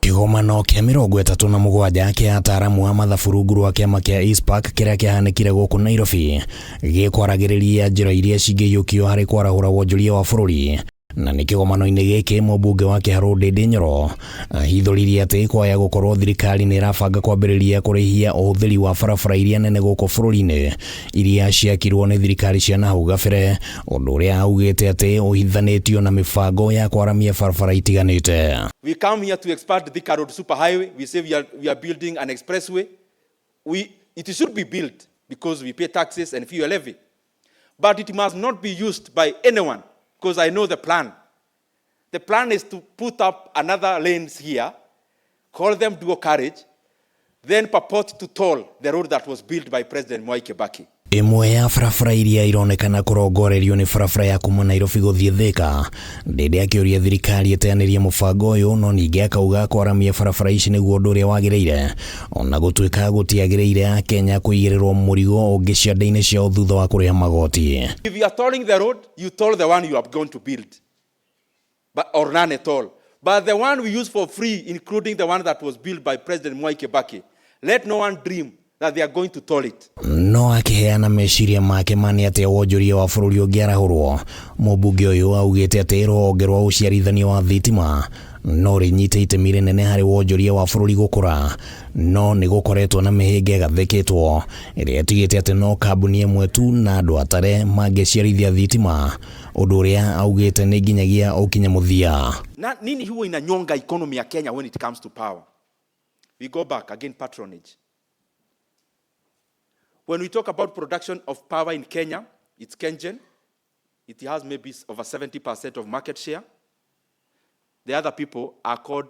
Kigomano kia 37 kia ataramu a mathabu rungu rwa kiama kia ISPAC kiria kiahanĩkire gũkũ Nairobi gĩkwaragĩrĩria njĩra iria cingĩiyũkio harĩ kwarahũra wonjoria wa bũrũri. Na nĩ kĩgomano-inĩ gĩkĩ mũmbunge wa KIHARU Ndindi NYORO ahithũririe atĩ kwaya gũkorwo thirikari nĩ ĩrabanga kwambĩrĩria kũrĩhia ũhũthĩri wa barabara iria nene gũkũ bũrũri-inĩ iria ciakirwo nĩ thirikari cia NAHAU gabere, ũndũ ũrĩa augĩte atĩ ũhithanĩtio na mĩbango ya kwaramia barabara itiganĩte. We come here to expand the Thika Road superhighway. We say we are building an expressway. It should be built because we pay taxes and fuel levy. But it must not be used by anyone. Because I know the plan. The plan is to put up another lanes here, call them dual carriage, then purport to toll the road that was built by President Mwai Kibaki. Imwe ya barabara iria ironekana kũrongorerio nĩ barabara ya kuma Nairobi gũthiĩ Thika. Ndindi akĩũria thirikari ĩteanĩrie mũbango ũyũ, no ningĩ akauga kwaramia barabara ici nĩguo ũndũ ũrĩa wagĩrĩire, ona gũtuĩka gũtiagĩrĩire Kenya kũigĩrĩrwo mũrigo ũngĩ ciande-inĩ ciao thutha wa kũrĩha magoti. If you are tolling the road, you toll the one you are going to build, or none at all. But the one we use for free, including the one that was built by President Mwai Kibaki, let no one dream that they are going to toll it. No akiheana meciria make mani atĩ wonjoria wa bũrũri ũngĩarahũrwo. Mũmbunge ũyũ augĩte atĩ rũhonge rwa ũciarithania wa thitima no rĩnyite itemi rĩnene harĩ wonjoria wa bũrũri gũkũra, no nĩ gũkoretwo na mĩhĩnga ĩgathĩkĩtwo ĩrĩa ĩtigĩte atĩ no kambuni ĩmwe tu na andũ atare mangĩciarithia thitima, ũndũ ũrĩa augĩte nĩ nginyagia ũkinye mũthia. Nini huwa inanyonga economy ya Kenya when it comes to power? We go back again, patronage. When we talk about production of power in Kenya, it's Kengen. It has maybe over 70% of market share. The other people are called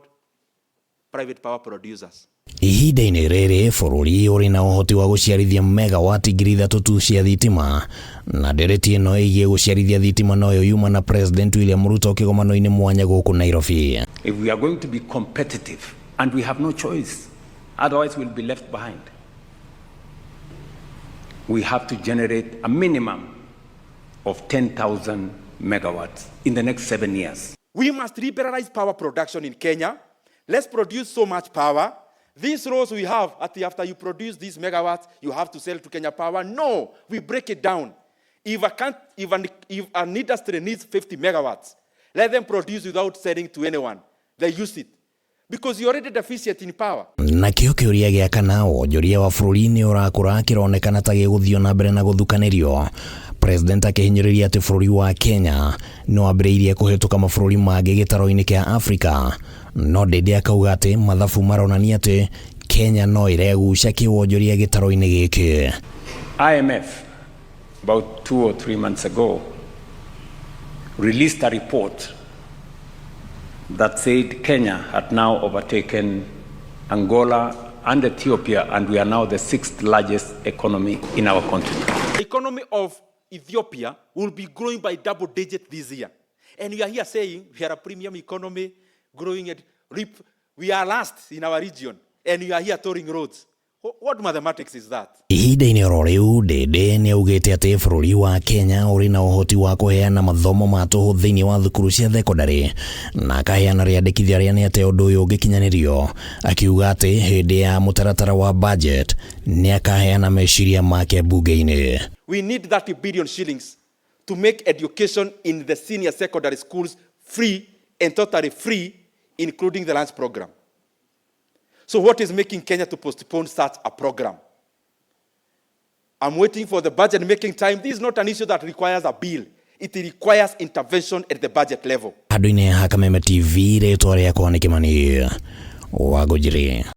private power producers. Ihinda-inĩ rĩrĩ bũrũri ũrĩ na ũhoti wa gũciarithia megawati ngiri 3 tu cia thitima, na ndereti ĩno ĩgiĩ gũciarithia thitima noyo yuma na President William Ruto kĩgomano-inĩ mwanya gũkũ Nairobi. If we are going to be competitive, and we have no choice, otherwise we'll be left behind, we have to generate a minimum of 10,000 megawatts in the next 7 years. We must liberalize power production in Kenya. Let's produce so much power. These rows we have, after you produce these megawatts, you have to sell to Kenya Power. No, we break it down. If an industry needs 50 megawatts, let them produce without selling to anyone. They use it. Because you're already deficient in power. Na kĩo kĩũria gĩa kana wonjoria wa bũrũri nĩ ũrakũra kĩronekana ta gĩgũthio na mbere na gũthukanĩrio. President akĩhinyĩrĩria atĩ bũrũri wa Kenya no ambĩrĩirie kũhĩtũka mabũrũri mangĩ gĩtaro-inĩ kĩa Afrika. No Ndindi akauga atĩ mathabu maronania atĩ Kenya no ĩregucia kĩwonjoria gĩtaro-inĩ gĩkĩ. IMF about 2 or 3 months ago released a report that said Kenya had now overtaken Angola and Ethiopia, and we are now the 6th largest economy in our continent. The economy of Ethiopia will be growing by double digit this year. And we are here saying we are a premium economy growing at we are last in our region, and we are here touring roads. What mathematics is that? Ihinda-inĩ oro rĩu Ndindi nĩ augĩte atĩ bũrũri wa Kenya ũrĩ na ũhoti wa kũheana mathomo ma tũhũ thĩinĩ wa thukuru cia thekondarĩ, na akaheana rĩandĩkithia rĩa nĩ atĩ ũndũ ũyũ ũngĩkinyanĩrio, akiuga atĩ hĩndĩ ya mũtaratara wa budget nĩ akaheana meciria make bunge-inĩ. We need 30 billion shillings to make education in the senior secondary schools free and totally free, including the lunch program. So what is making Kenya to postpone such a program? I'm waiting for the budget making time. This is not an issue that requires a bill. It requires intervention at the budget level. Handũ-inĩ ha Kameme TV rĩtwa rĩakwa nĩ Kĩmani wa Gũkirira.